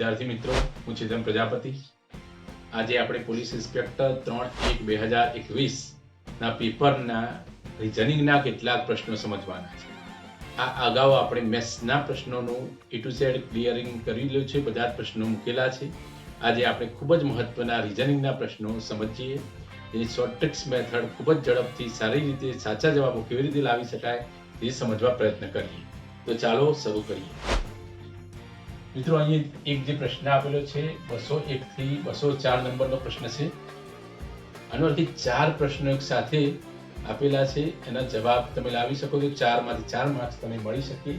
વિદ્યાર્થી મિત્રો, હું ચેતન પ્રજાપતિ. આજે આપણે પોલીસ ઇન્સ્પેક્ટર 3/1/2021 ના પેપરના રિઝનિંગના કેટલાક પ્રશ્નો સમજવાના છે. આ અગાઉ આપણે મેથ્સના પ્રશ્નોનું A to Z ક્લિયરિંગ કરી લીધું છે. બધા જ પ્રશ્નો મૂકેલા છે. આજે આપણે ખૂબ જ મહત્વના રિઝનિંગના પ્રશ્નો સમજીએ. એની શોર્ટ ટ્રિક્સ મેથડ ખૂબ જ ઝડપથી સારી રીતે સાચા જવાબો કેવી રીતે લાવી શકાય એ સમજવા પ્રયત્ન કરીએ. તો ચાલો શરૂ કરીએ. મિત્રો, અહીં એક જે પ્રશ્ન આપેલો છે 201 થી 204 નંબરનો પ્રશ્ન છે. આનો અર્થ 4 પ્રશ્નો એક સાથે આપેલા છે. એના જવાબ તમે લાવી શકો તો 4 માંથી 4 માર્ક્સ તમને મળી શકે.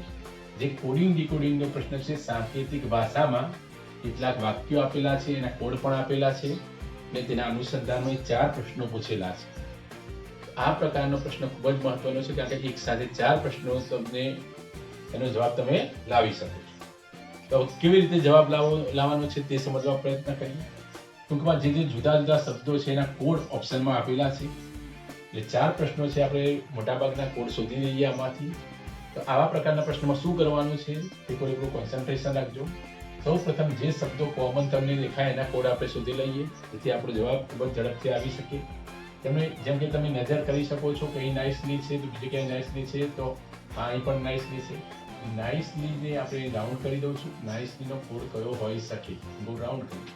જે કોડિંગ ડીકોડિંગનો પ્રશ્ન છે, સાંકેતિક ભાષામાં કેટલાક વાક્યો આપેલા છે, એના કોડ પણ આપેલા છે અને તેના અનુસંધાનમાં 4 પ્રશ્નો પૂછેલા છે. આ પ્રકારનો પ્રશ્ન ખૂબ જ મહત્વનો છે કારણ કે એક સાથે 4 પ્રશ્નો તમને એનો જવાબ તમે લાવી શકો છો. તો કેવી રીતે જવાબ લાવવાનો છે તે સમજવા પ્રયત્ન કરીએ. ટૂંકમાં જે જુદા જુદા શબ્દો છે એના કોડ ઓપ્શનમાં આપેલા છે. એટલે 4 પ્રશ્નો છે, આપણે મોટાભાગના કોડ શોધી લઈએ આમાંથી. તો આવા પ્રકારના પ્રશ્નમાં શું કરવાનું છે તે થોડું કોન્સન્ટ્રેશન રાખજો. સૌ પ્રથમ જે શબ્દો કોમન તમને દેખાય એના કોડ આપણે શોધી લઈએ, જેથી આપણો જવાબ ખૂબ જ ઝડપથી આવી શકે. જેમ કે તમે નજર કરી શકો છો કે અહીં નાઇસલી છે, તો બીજી ક્યાંય નાઇસલી છે, તો અહીં પણ નાઇસલી છે. નાઇસલીને આપણે રાઉન્ડ કરી દઉં છું. નાઇસલીનો કોડ કયો હોઈ શકે? હું રાઉન્ડ કરી.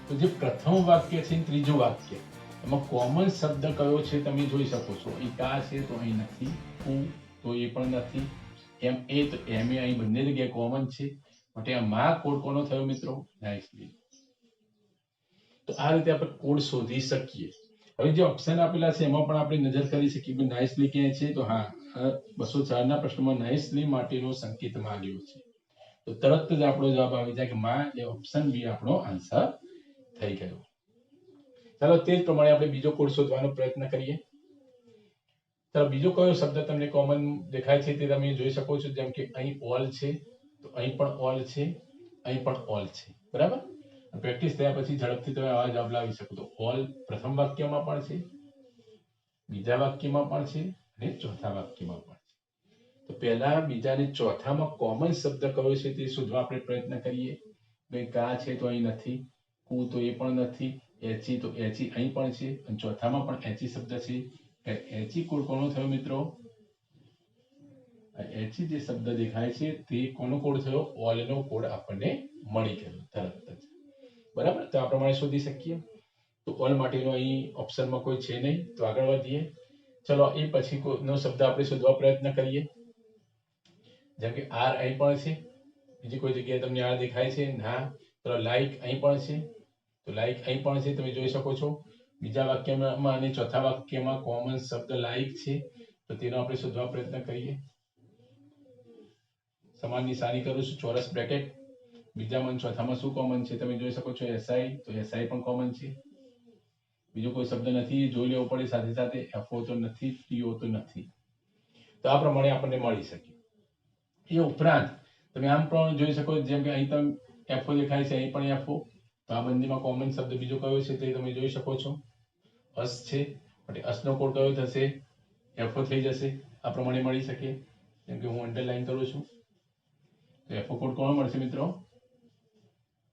તો જે પ્રથમ વાક્ય છે, ત્રીજું વાક્ય, એમાં કોમન શબ્દ કયો છે તમે જોઈ શકો છો. અહીં કા છે તો અહીં નથી, કુ તો એ પણ નથી, એમ એ તો એમ એ અહીં બંને જગ્યાએ કોમન છે. માટે આ માં કોડ કોનો થયો મિત્રો? નાઇસલી. તો આ રીતે આપણે કોડ શોધી શકીએ. હવે જે ઓપ્શન આપેલા છે એમાં પણ આપણે નજર કરી શકીએ કે નાઇસલી ક્યાંય છે, તો હા, 204 ના પ્રશ્નમાં નાઇસલી માટેનો સંકેત માંગ્યો છે. તો તરત જ આપણો જવાબ આવી જાય કે માં, એ ઓપ્શન બી આપણો આન્સર થઈ ગયો. ચાલો તે જ પ્રમાણે આપણે બીજો કોડ શોધવાનો પ્રયત્ન કરીએ. ચાલો, બીજો કયો શબ્દ તમને કોમન દેખાય છે તે તમે જોઈ શકો છો. જેમ કે અહીં ઓલ છે, તો અહીં પણ ઓલ છે, અહીં પણ ઓલ છે. બરાબર? પ્રેક્ટિસ થયા પછી ઝડપથી તમે આવા જવાબ લાવી શકો. તો ઓલ પ્રથમ વાક્યમાં પણ છે, બીજા વાક્યમાં પણ છે અને ચોથા વાક્યમાં પણ છે. તો પહેલા, બીજા અને ચોથામાં કોમન શબ્દ કયો છે તે શોધવા આપણે પ્રયત્ન કરીએ. કા છે તો અહીં નથી, કુ તો એ પણ નથી, એચી તો એચી અહીં પણ છે અને ચોથામાં પણ એચી શબ્દ છે. એચી કોડ કોનો થયો મિત્રો? એચી જે શબ્દ દેખાય છે તે કોનો કોડ થયો? ઓલનો કોડ આપણને મળી ગયો તરત જ. બરાબર? તો આ પ્રમાણે શોધી શકીએ. તો ઓલ માટેનો અહીં ઓપ્શનમાં કોઈ છે નહીં, તો આગળ વધીએ. ચલો, એ પછી નો શબ્દ આપણે શોધવા પ્રયત્ન કરીએ. જેમ કે આર અહીં પણ છે, બીજી કોઈ જગ્યાએ તમને આર દેખાય છે? ના. તો લાઈક અહીં પણ છે, તો લાઈક અહીં પણ છે, તમે જોઈ શકો છો. બીજા વાક્યમાં અને ચોથા વાક્યમાં કોમન શબ્દ લાઈક છે, તો તેનો આપણે શોધવા પ્રયત્ન કરીએ. સમાન નિશાની કરું છું, ચોરસ બ્રેકેટ. બીજામાં અને ચોથામાં શું કોમન છે તમે જોઈ શકો છો? એસઆઈ, તો એસઆઈ પણ કોમન છે. બીજો કોઈ શબ્દ નથી, જોઈ લેવો પડે સાથે સાથે. એફઓ તો નથી, ટીઓ તો નથી. તો આ પ્રમાણે આપણને મળી શકે. એ ઉપરાંત તમે આમ પણ જોઈ શકો, જેમ કે અહીં તમે એફઓ દેખાય છે, અહીં પણ એફઓ. તો આ બંનેમાં કોમન શબ્દ બીજો કયો છે તે તમે જોઈ શકો છો? અસ છે. એટલે અસનો કોડ કયો થશે? એફઓ થઈ જશે. આ પ્રમાણે મળી શકે. જેમ કે હું અંડરલાઈન કરું છું, તો એફઓ કોડ કોનો મળશે મિત્રો?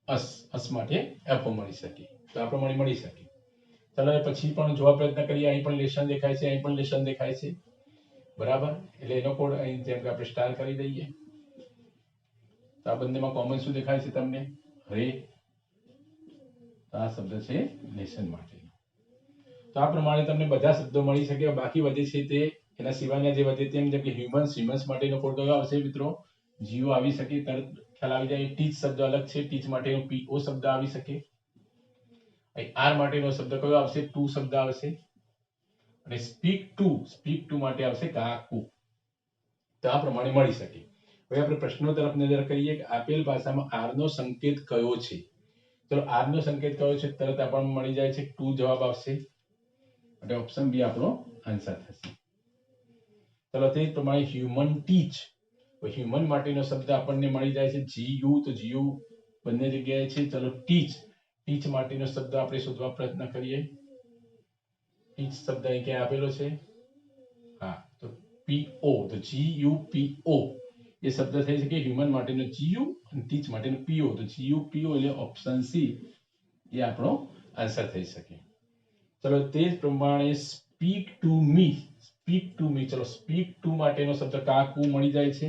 અસ. અસ માટે એફઓ મળી શકે. તો આ પ્રમાણે મળી શકે. ચાલો, એ પછી પણ જોવા પ્રયત્ન કરીએ. અહીં પણ લેશન દેખાય છે, અહીં પણ લેશન દેખાય છે. બરાબર? એટલે એનો કોડ અહીં જેમ કે આપણે સ્ટાર કરી દઈએ. તો આ બંનેમાં કોમન શું દેખાય છે તમને? રે. આ શબ્દ છે લેશન માટે. તો આ પ્રમાણે તમને બધા શબ્દો મળી શકે. બાકી વધે છે તે એના સિવાયના જે વધે તેમ, જેમ કે હ્યુમન્સ માટેનો કોડ કયો આવશે મિત્રો? જીઓ આવી શકે. તરત ખ્યાલ આવી જાય. ટીચ શબ્દ અલગ છે, ટીચ માટેનો પીઓ શબ્દ આવી શકે. આર માટેનો શબ્દ કયો આવશે? ટુ શબ્દ આવશે. અને સ્પીક ટુ માટે આવશે કાકુ. તો આ પ્રમાણે મળી શકે. હવે આપણે પ્રશ્નો તરફ નજર કરીએ કે આપેલ ભાષામાં આર નો સંકેત કયો છે. ચલો, આર નો સંકેત કયો છે તરત આપણને મળી જાય છે. ટુ જવાબ આવશે. એટલે ઓપ્શન બી આપણો આન્સર થશે. ચલો, તે જ પ્રમાણે હ્યુમન ટીચ. હ્યુમન માટેનો શબ્દ આપણને મળી જાય છે જીયુ, તો જીયુ બંને જગ્યાએ છે. ચલો, ટીચ માટેનો શબ્દ આપણે શોધવા પ્રયત્ન કરીએ. ટીચ શબ્દ અહીં ક્યાં આપેલો છે? હા, તો પીઓ, તો જીયુપીઓ. એ શબ્દ થઈ શકે હ્યુમન માટેનો GU અને ટીચ માટેનો PO. તો GU PO એટલે ઓપ્શન સી એ આપણો આન્સર થઈ શકે. ચલો તે જ પ્રમાણે speak to me. Speak to me, ચલો સ્પીક ટુ માટેનો શબ્દ કાકુ મળી જાય છે.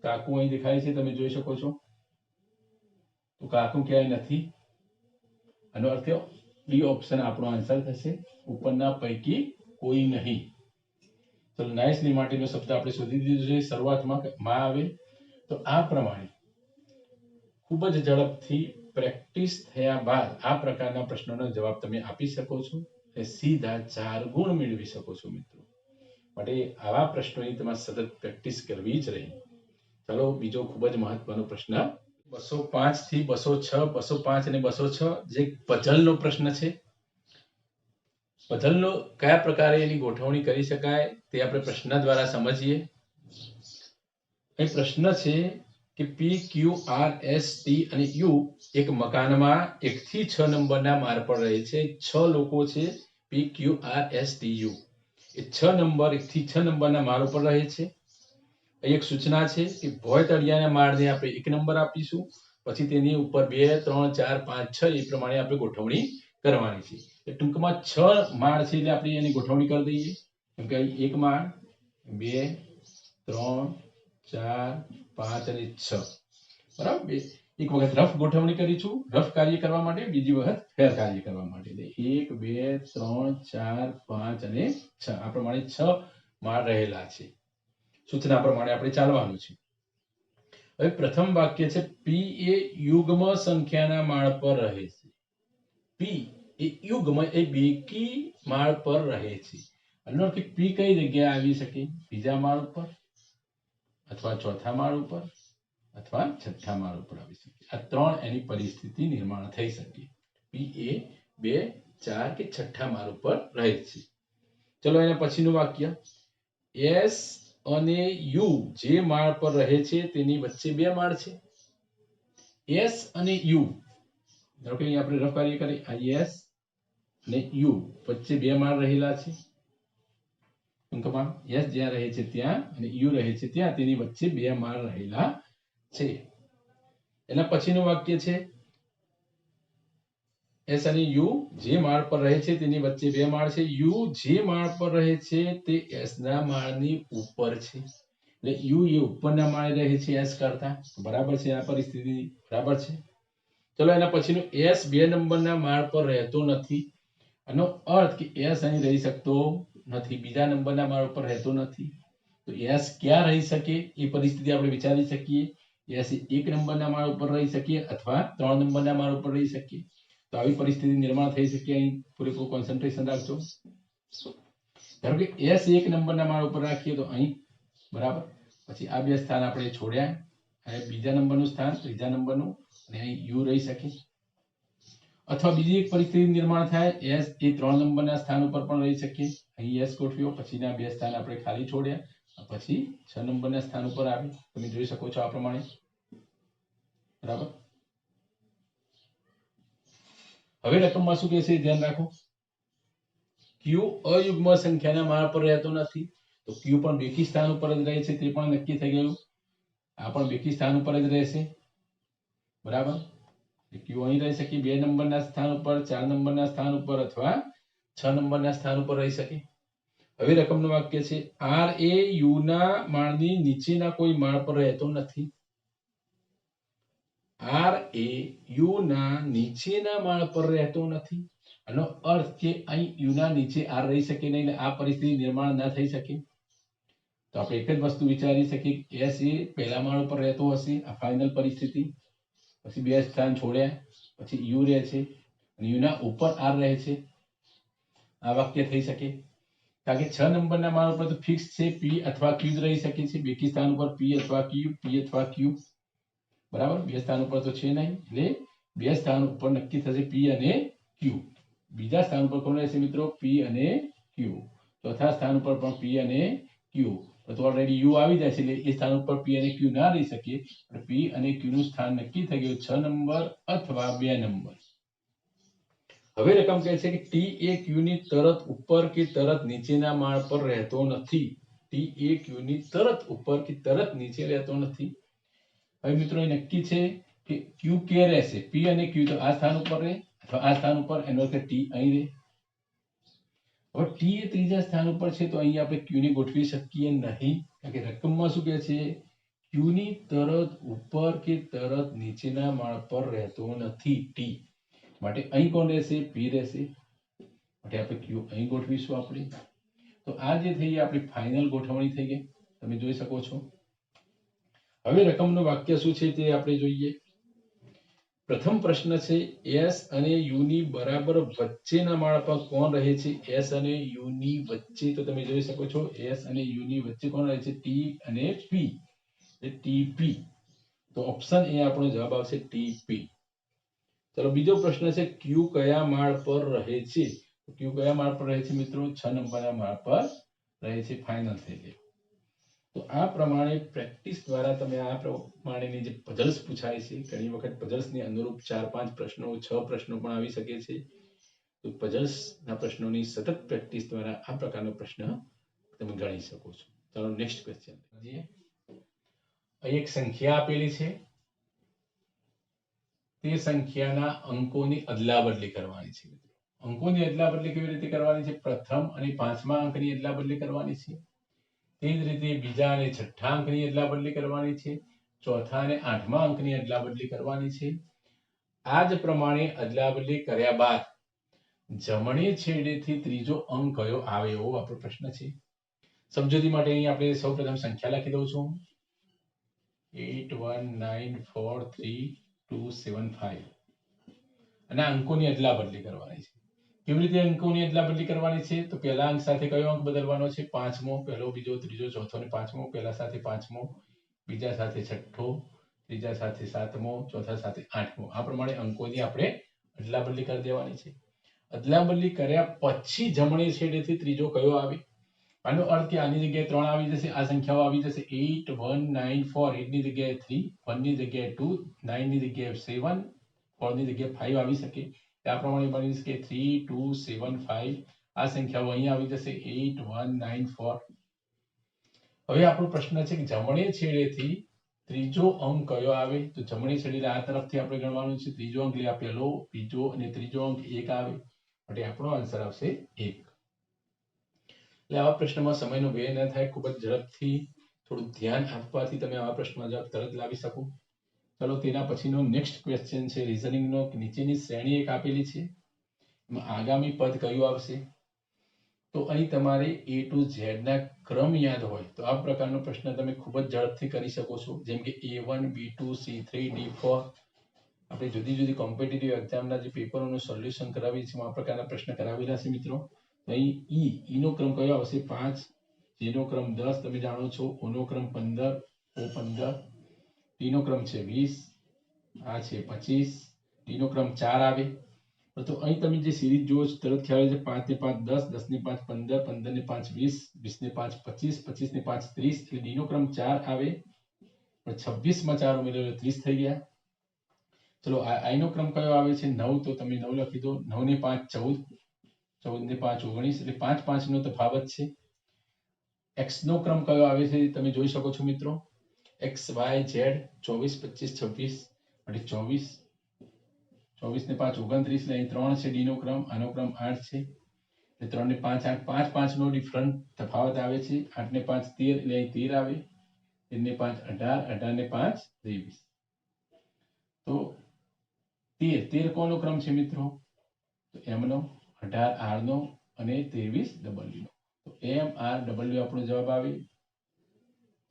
કાકુ અહીં દેખાય છે, તમે જોઈ શકો છો. તો કાકુ ક્યાંય નથી. આનો અર્થ ડી ઓપ્શન આપણો આન્સર થશે, ઉપરના પૈકી કોઈ નહીં. ચલો નાઇસલી માટેનો શબ્દ આપણે શોધી દીધો છે. શરૂઆતમાં માં આવે. તો આ પ્રમાણે ખૂબ જ ઝડપથી પ્રેક્ટિસ થયા બાદ આ પ્રકારના પ્રશ્નોનો જવાબ તમે આપી શકો છો અને સીધા 4 ગુણ મેળવી શકો છો મિત્રો. માટે આવા પ્રશ્નોની તમારે સતત પ્રેક્ટિસ કરવી જ રહી. ચલો બીજો ખૂબ જ મહત્વનો પ્રશ્ન 205 થી 206, 205 અને 206 જે પઝલનો પ્રશ્ન છે. પઝલનો કયા પ્રકારે એની ગોઠવણી કરી શકાય તે આપણે પ્રશ્ન દ્વારા સમજીએ. એ પ્રશ્ન છે કે P, Q, R, S, T અને U એક મકાનમાં 1 થી 6 નંબરના માળ પર રહે છે. 6 લોકો છે. P, Q, R, S, T, U એ 6 નંબર 1 થી 6 નંબરના માળ ઉપર રહે છે. એક સૂચના છે કે ભોય તળિયાના માળને આપણે 1 નંબર આપીશું, પછી તેની ઉપર 2, 3, 4, 5, 6 એ પ્રમાણે આપણે ગોઠવણી કરવાની છે. એ ટૂંકમાં 6 માળ છે એટલે આપણે એની ગોઠવણી કરી દઈએ. કેમ કે 1 માળ, 2, 3, 4, 5 અને 6. બરાબર. એક વખત રફ ગોઠવણી કરીશું રફ કાર્ય કરવા માટે, બીજી વખત ફેર કાર્ય કરવા માટે. 1, 2, 3, 4, 5 અને 6 આ પ્રમાણે 6 માળ રહેલા છે. સૂચના પ્રમાણે આપણે ચાલવાનું છે. હવે પ્રથમ વાક્ય છે P એ યુગ્મ સંખ્યાના માળ પર રહે છે. P એ યુગ્મ એ બેકી માળ પર રહે છે. આનો અર્થ P કઈ જગ્યાએ આવી શકે? બીજા માળ ઉપર, અથવા ચોથા માળ ઉપર, અથવા છઠ્ઠા માળ ઉપર આવી શકે. આ 3 એની પરિસ્થિતિ નિર્માણ થઈ શકે. P એ 2, 4 કે છઠ્ઠા માળ ઉપર રહે છે. ચલો એના પછીનું વાક્ય S અને U જે માળ પર રહે છે તેની વચ્ચે 2 માળ છે. S અને U ધારો કે આપણે રફ કાર્ય કરીએ. આ S અને U વચ્ચે 2 માળ રહેલા છે. ટૂંકમાં S જ્યાં રહે છે ત્યાં અને U રહે છે ત્યાં તેની વચ્ચે 2 માળ રહેલા છે. એના પછીનું વાક્ય છે S અને U જે માળ પર રહે છે તેની વચ્ચે 2 માળ છે. U જે માળ પર રહે છે તે S ના માળની ઉપર છે. એટલે U એ ઉપરના માળે રહે છે S કરતા. બરાબર છે આ પરિસ્થિતિ? બરાબર છે. ચલો એના પછીનું S 2 નંબરના માળ પર રહેતો નથી. આનો અર્થ કે S અહીં રહી શકતો નથી, બીજા નંબરના માળ ઉપર રહેતો નથી. તો S ક્યાં રહી શકે એ પરિસ્થિતિ આપણે વિચારી શકીએ. S 1 નંબરના માળ ઉપર રહી શકે અથવા 3 નંબરના માળ ઉપર રહી શકે. તો આવી પરિસ્થિતિ નિર્માણ થઈ શકે. અહીં પૂરેપૂરું કોન્સન્ટ્રેશન રાખજો. ધારો કે S 1 નંબરના માળ ઉપર રાખીએ તો અહીં બરાબર. પછી આ 2 સ્થાન આપણે છોડ્યા. અહીં બીજા નંબરનું સ્થાન, ત્રીજા નંબરનું, અને અહીં U રહી શકે. અથવા બીજી એક પરિસ્થિતિ નિર્માણ થાય S એ 3 નંબરના સ્થાન ઉપર પણ રહી શકે. અહીં S ગોઠવ્યો, પછીના 2 સ્થાન આપણે ખાલી છોડ્યા, પછી 6 નંબરના સ્થાન ઉપર આવે. તમે જોઈ શકો છો આ પ્રમાણે. બરાબર. હવે રકમમાં શું કહે છે ધ્યાન રાખો. Q અયુગ્મ સંખ્યાના માળ પર રહેતો નથી. તો Q પણ બેકી સ્થાન ઉપર જ રહે છે, તે પણ નક્કી થઈ ગયું. આ પણ બેકી સ્થાન ઉપર જ રહેશે. બરાબર. Q અહીં રહી શકે 2 નંબરના સ્થાન ઉપર, 4 નંબરના સ્થાન ઉપર અથવા 6 નંબરના સ્થાન ઉપર રહી શકે. હવે રકમનું વાક્ય છે R એ U ના માળની નીચેના કોઈ માળ પર રહેતો નથી. R એ U ના નીચેના માળ પર રહેતો નથી. આનો અર્થ કે અહીં U ના નીચે R રહી શકે નહીં, એટલે આ પરિસ્થિતિ નિર્માણ ન થઈ શકે. તો આપણે એક જ વસ્તુ વિચારી શકીએ. S એ પહેલા માળ ઉપર રહેતો હશે, આ ફાઇનલ પરિસ્થિતિ. પછી 2 સ્થાન છોડ્યા, પછી U રહે છે અને U ના ઉપર R રહે છે. આ વાક્ય થઈ શકે. કારણ કે 6 નંબરના માળ ઉપર તો ફિક્સ છે P અથવા Q જ રહી શકે છે. બેકી સ્થાન ઉપર P અથવા Q, P અથવા Q. બરાબર. 2 સ્થાન ઉપર તો છે નહીં, એટલે 2 સ્થાન ઉપર નક્કી થશે P અને Q. બીજા સ્થાન ઉપર કોણ રહેશે મિત્રો? P અને Q. ચોથા સ્થાન ઉપર પણ P અને Q. તો ઓલરેડી U આવી જાય છે એટલે એ સ્થાન ઉપર P અને Q ના રહી શકે. P અને Q નું સ્થાન નક્કી થઈ ગયું 6 નંબર અથવા 2 નંબર. હવે રકમ કહે છે કે T એ Q ની તરત ઉપર કે તરત નીચેના માળ પર રહેતો નથી. ટી એ ક્યુ ની તરત ઉપર કે તરત નીચે રહેતો નથી. હવે મિત્રો એ નક્કી છે કે ક્યુ કે રહેશે, પી અને ક્યુ તો આ સ્થાન ઉપર રહે અથવા આ સ્થાન ઉપર, એનો અર્થ ટી અહીં રહે. હવે ટી એ ત્રીજા સ્થાન ઉપર છે તો અહીં આપણે ક્યુ ને ગોઠવી શકીએ નહીં, કારણ કે રકમમાં શું કહે છે, ક્યુ ની તરત ઉપર કે તરત નીચેના માળ પર રહેતો નથી ટી, માટે અહીં કોણ રહેશે, પી રહેશે, માટે આપણે ક્યુ અહીં ગોઠવીશું આપણે. તો આ જે થઈ આપણી ફાઇનલ ગોઠવણી થઈ ગઈ, તમે જોઈ શકો છો. હવે રકમનું વાક્ય શું છે તે આપણે જોઈએ. પ્રથમ પ્રશ્ન છે, એસ અને યુ ની બરાબર વચ્ચેના માળ પર કોણ રહે છે? એસ અને યુ ની વચ્ચે, તો તમે જોઈ શકો છો એસ અને યુ ની વચ્ચે કોણ રહે છે? ટી અને પી, ટીપી. તો ઓપ્શન એ આપણો જવાબ આવશે ટીપી. ચલો બીજો પ્રશ્ન છે, ક્યુ કયા માળ પર રહે છે? ક્યુ કયા માળ પર રહે છે મિત્રો? 6 નંબરના માળ પર રહે છે. ફાઇનલ થઈ ગઈ. તો આ પ્રમાણે પ્રેક્ટિસ દ્વારા તમે આ પ્રમાણેની જે પઝલ્સ પૂછાય છે, ઘણી વખત પઝલ્સની અનુરૂપ 4-5 પ્રશ્નો 6 પ્રશ્નો પણ આવી શકે છે. તો પઝલ્સના પ્રશ્નોની સતત પ્રેક્ટિસ દ્વારા આ પ્રકારનો પ્રશ્ન તમે ગણી શકો છો. ચાલો નેક્સ્ટ ક્વેશ્ચન જોઈએ. અહીં એક સંખ્યા આપેલી છે, તે સંખ્યાના અંકોની અદલાબદલી કરવાની છે. અંકોની અદલાબદલી કેવી રીતે કરવાની છે? પ્રથમ અને પાંચમા અંકની અદલાબદલી કરવાની છે. તે જ રીતે બીજા અને છઠ્ઠા અંકની અદલાબદલી કરવાની છે. ચોથા અને આઠમા અંકની અદલાબદલી કરવાની છે. આ જ પ્રમાણે અદલાબદલી કર્યા બાદ જમણે છેડેથી ત્રીજો અંક કયો આવે, એવો આપણો પ્રશ્ન છે. સમજૂતી માટે અહીં આપણે સૌપ્રથમ સંખ્યા લખી દઉં છું, 81943275, અને અંકોની અદલાબદલી કરવાની છે. કેવી રીતે અંકોની અદલાબદલી કરવાની છે? તો પહેલા અંક સાથે કયો અંક બદલવાનો છે? પાંચમો. પહેલો, બીજો, ત્રીજો, ચોથો અને પાંચમો. પહેલા સાથે પાંચમો, બીજા સાથે છઠ્ઠો, ત્રીજા સાથે સાતમો, ચોથા સાથે આઠમો. આ પ્રમાણે અંકોની આપણે અદલાબદલી કરી દેવાની છે. અદલાબદલી કર્યા પછી જમણે છેડેથી ત્રીજો કયો આવે? આનો અર્થ કે આની જગ્યાએ 3 આવી જશે, આ સંખ્યાઓ આવી જશે. 8194, 8 ની જગ્યાએ 3, 1 ની જગ્યાએ 2, 9 ની જગ્યાએ 7, 4 ની જગ્યાએ 5 આવી શકે. આ પ્રમાણે બની શકે 3, 2, 7, 5. આ સંખ્યાઓ અહીં આવી જશે 8194. હવે આપણો પ્રશ્ન છે કે જમણે છેડેથી ત્રીજો અંક કયો આવે? તો જમણે છેડે આ તરફથી આપણે ગણવાનું છે. ત્રીજો અંક એટલે આ પહેલો, બીજો અને ત્રીજો અંક 1 આવે, એટલે આપણો આન્સર આવશે 1. એટલે આવા પ્રશ્નમાં સમયનો વ્યય ન થાય, ખૂબ જ ઝડપથી થોડું ધ્યાન આપવાથી તમે આવા પ્રશ્નમાં જવાબ તરત લાવી શકો. ચલો તેના પછીનો નેક્સ્ટ ક્વેશ્ચન છે રીઝનિંગનો. નીચેની શ્રેણી એક આપેલી છે, એમાં આગામી પદ કયું આવશે? તો અહીં તમારે A to Z ના ક્રમ યાદ હોય તો આ પ્રકારનો પ્રશ્ન તમે ખૂબ જ ઝડપથી કરી શકો છો. જેમ કે A1, B2, C3, D4. આપણે જુદી જુદી કોમ્પિટિટિવ એક્ઝામના જે પેપરોનું સોલ્યુશન કરાવીએ છીએ આ પ્રકારના પ્રશ્ન કરાવેલા છે મિત્રો. અહીં ઈ નો ક્રમ કયો આવશે? 5, J નો ક્રમ 10, તમે જાણો છો. O નો ક્રમ 15, O 15, T નો ક્રમ છે 20, આ છે 25, D નો ક્રમ 4 આવે. તો અહીં તમે જે સિરીઝ જુઓ છો તરત ખ્યાલ આવે છે. 5 ને 5 10, 10 ને 5 15, 15 ને 5 20, 20 ને 5 25, 25 ને 5 30, એટલે D નો ક્રમ 4 આવે. પણ 26 માં 4 ઉમેરો 30 થઈ ગયા. ચલો I નો ક્રમ કયો આવે છે? 9, તો તમે 9 લખી દો. 9 ને 5 14, 14 ને 5 19, એટલે 5 5 નો તફાવત છે. X નો ક્રમ કયો આવે છે? તમે જોઈ શકો છો મિત્રો. X Y Z 24 25 26, એટલે 24, 24 ને 5 29, એટલે અહીં 3 છે. D નો ક્રમ, આનો ક્રમ 8 છે, એટલે 3 ને 5 8, 5 5 નો ડિફરન્ટ તફાવત આવે છે. 8 ને 5 13, એટલે અહીં 13 આવે. 13 ને 5 18, 18 ને 5 23. તો 13 કોનો ક્રમ છે મિત્રો? તો M નો, 18 R નો અને 23 W નો. તો MRW આપણો જવાબ આવે.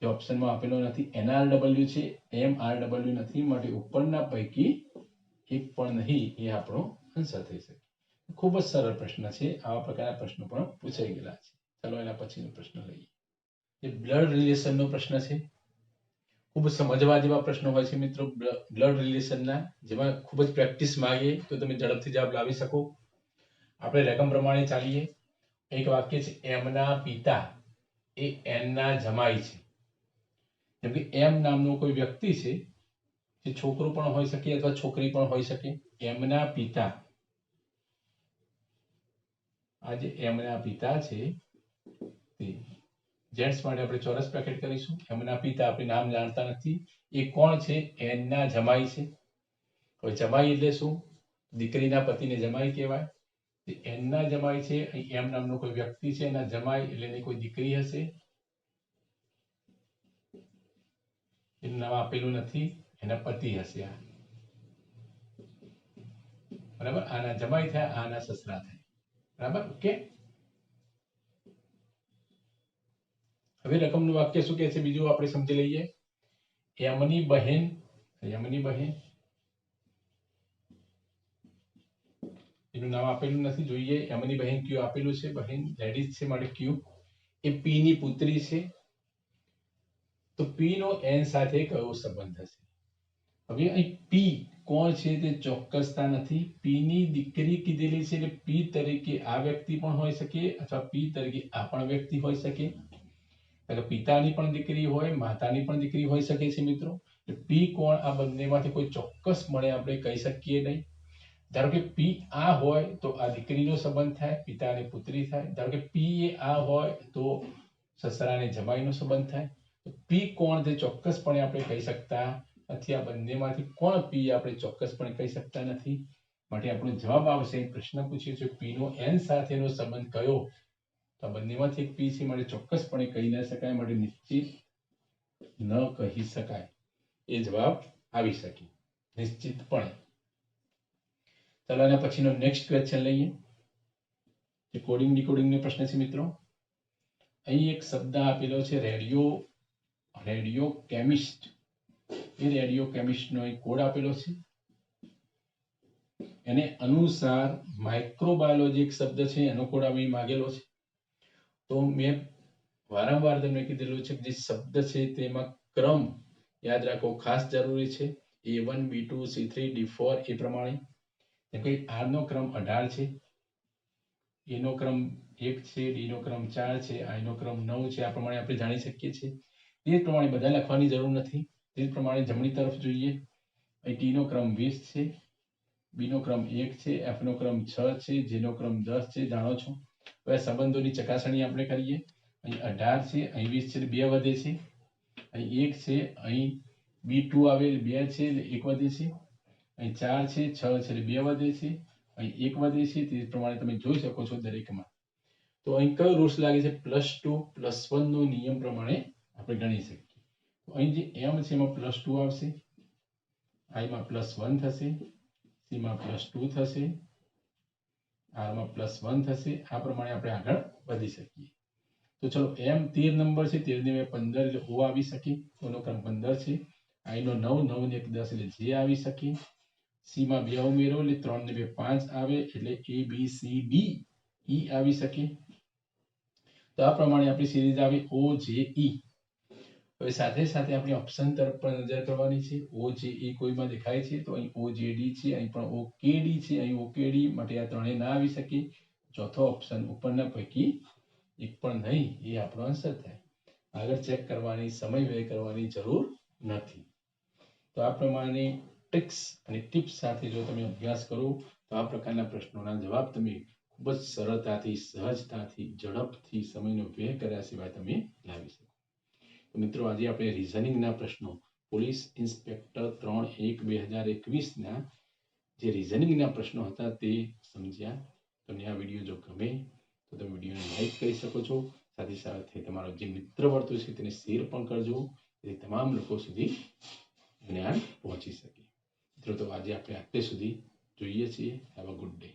જે ઓપ્શનમાં આપેલો નથી NRW છે, MRW નથી, માટે ઉપરના પૈકી એક પણ નહીં એ આપણો આન્સર થઈ શકે. ખૂબ જ સરળ પ્રશ્ન છે. આવા પ્રકારના પ્રશ્નો પણ પૂછાઈ ગયેલા છે. ચાલો એના પછીનો પ્રશ્ન લઈએ. એ બ્લડ રિલેશનનો પ્રશ્ન છે. ખૂબ સમજવા જેવા પ્રશ્નો હોય છે મિત્રો બ્લડ રિલેશનના, જેમાં ખૂબ જ પ્રેક્ટિસ માંગીએ તો તમે ઝડપથી જવાબ લાવી શકો. આપણે રકમ પ્રમાણે ચાલીએ. એક વાક્ય છે, M ના પિતા એ N ના જમાઈ છે. જેમ કે M નામનો કોઈ વ્યક્તિ છે, જે છોકરો પણ હોઈ શકે અથવા છોકરી પણ હોઈ શકે. M ના પિતા, આ જે M ના પિતા છે તે જેન્ટ્સ માટે આપણે ચોરસ બ્રેકેટ કરીશું. એમના પિતા આપણે નામ જાણતા નથી. એ કોણ છે? એનના જમાઈ છે. હવે જમાઈ એટલે શું? દીકરીના પતિને જમાઈ કહેવાય. એનના જમાઈ છે. અહીં એમ નામનો કોઈ વ્યક્તિ છે, એના જમાઈ એટલે એની કોઈ દીકરી હશે. એનું નામ આપેલું નથી, એના પતિ હશે આ. બરાબર, આના જમાઈ થાય, આના સસરા થાય. બરાબર, ઓકે. હવે રકમનું વાક્ય શું કહે છે બીજું આપણે સમજી લઈએ. એમની બહેન, એમની બહેન, એનું નામ આપેલું નથી, જોઈએ. એમની બહેન ક્યુ આપેલું છે, બહેન લેડીઝ છે માટે ક્યુ. એ પી ની પુત્રી છે. તો પી નો એન સાથે કયો સંબંધ હશે? હવે અહીં પી કોણ છે તે ચોક્કસતા નથી. પી ની દીકરી કીધેલી છે એટલે પી તરીકે આ વ્યક્તિ પણ હોઈ શકે અથવા પી તરીકે આ પણ વ્યક્તિ હોઈ શકે. પિતાની પણ દીકરી હોય, માતાની પણ દીકરી હોઈ શકે છે મિત્રો. પી કોણ આ બંનેમાંથી કોઈ ચોક્કસ મળે આપણે કહી શકીએ નહીં. ધારો કે પી આ હોય તો આ દીકરીનો સંબંધ થાય, પિતા અને પુત્રી થાય. ધારો કે પી એ આ હોય તો સસરા અને જમાઈનો સંબંધ થાય. પી કોણ તે ચોક્કસપણે આપણે કહી શકતા નથી. આ બંનેમાંથી કોણ પી આપણે ચોક્કસપણે કહી શકતા નથી. માટે આપણો જવાબ આવશે, પ્રશ્ન પૂછ્યો છે પી નો એન સાથેનો સંબંધ કયો? તો બંનેમાંથી એક પી છે માટે ચોક્કસપણે કહી ન શકાય, માટે નિશ્ચિત ન કહી શકાય. એ જવાબ આવી શકે નિશ્ચિતપણે. ચાલો આના પછીનો નેક્સ્ટ ક્વેશ્ચન લઈએ. જે કોડિંગ ડીકોડિંગ નો પ્રશ્ન છે મિત્રો. અહીં એક શબ્દ આપેલો છે રેડિયો, રેડિયો કેમિસ્ટ. એ રેડિયો કેમિસ્ટ નો એક કોડ આપેલો છે. એને અનુસાર માઇક્રોબાયોલોજી એક શબ્દ છે, એનો કોડ અહીં માંગેલો છે. તો મેં વારંવાર તમને કીધેલું છે કે જે શબ્દ છે તેમાં ક્રમ યાદ રાખવો ખાસ જરૂરી છે. A1 B2 C3 D4 એ પ્રમાણે. જેમ કે R નો ક્રમ 18 છે, A નો ક્રમ 1 છે, D નો ક્રમ 4 છે, I નો ક્રમ 9 છે. આ પ્રમાણે આપણે જાણી શકીએ છીએ. એ પ્રમાણે બધા લખવાની જરૂર નથી. તે પ્રમાણે જમણી તરફ જોઈએ. અહીં T નો ક્રમ 20 છે, B નો ક્રમ 1 છે, F નો ક્રમ 6 છે, J નો ક્રમ 10 છે. જાણો છો. હવે સંબંધોની ચકાસણી આપણે કરીએ. અહીં 18 છે, અહીં 20 છે, 2 વધે છે. અહીં 1 છે, અહીં B2 આવે 2 છે, 1 વધે છે. અહીં 4 છે, 6 છે, 2 વધે છે. અહીં 1 વધે છે. તે પ્રમાણે તમે જોઈ શકો છો દરેકમાં. તો અહીં કયો રૂલ્સ લાગે છે? +2 +1 નો નિયમ પ્રમાણે આપણે ગણી શકીએ. તો અહીં જે m છે એમાં +2 આવશે, I માં +1 થશે, C માં +2 થશે, R માં +1 થશે. આ પ્રમાણે આપણે આગળ વધી શકીએ. તો ચલો m 13 નંબર છે, 13 ને 15 એટલે O આવી શકે. ઓનો ક્રમ 15 છે. I નો 9, 9 ને 1 10 એટલે J આવી શકે. C માં 2 ઉમેરો એટલે 3 ને 2 5 આવે એટલે A B C D E આવી શકે. તો આ પ્રમાણે આપણી સિરીઝ આવી O J E. હવે સાથે સાથે આપણે ઓપ્શન તરફ પણ નજર કરવાની છે. O J E કોઈમાં દેખાય છે તો અહીં O J D છે, અહીં પણ O K D છે, અહીં O K D. માટે આ ત્રણે ના આવી શકે. ચોથો ઓપ્શન ઉપરના પૈકી એક પણ નહીં, એ આપણો આન્સર થાય. આગળ ચેક કરવાની, સમય વ્યય કરવાની જરૂર નથી. તો આ પ્રમાણે ટ્રિક્સ અને ટિપ્સ સાથે જો તમે અભ્યાસ કરો તો આ પ્રકારના પ્રશ્નોના જવાબ તમે ખૂબ જ સરળતાથી, સહજતાથી, ઝડપથી, સમયનો વ્યય કર્યા સિવાય તમે લાવી શકો. તો મિત્રો આજે આપણે રીઝનિંગના પ્રશ્નો પોલીસ ઇન્સ્પેક્ટર 3/1/2021 ના જે રીઝનિંગના પ્રશ્નો હતા તે સમજ્યા. તમને આ વિડીયો જો ગમે તો તમે વિડીયોને લાઈક કરી શકો છો. સાથે સાથે તમારો જે મિત્ર વર્તુળ છે તેને શેર પણ કરજો, જેથી તમામ લોકો સુધી જ્ઞાન પહોંચી શકે. મિત્રો તો આજે આપણે આટલે સુધી જોઈએ છીએ. Have a good day.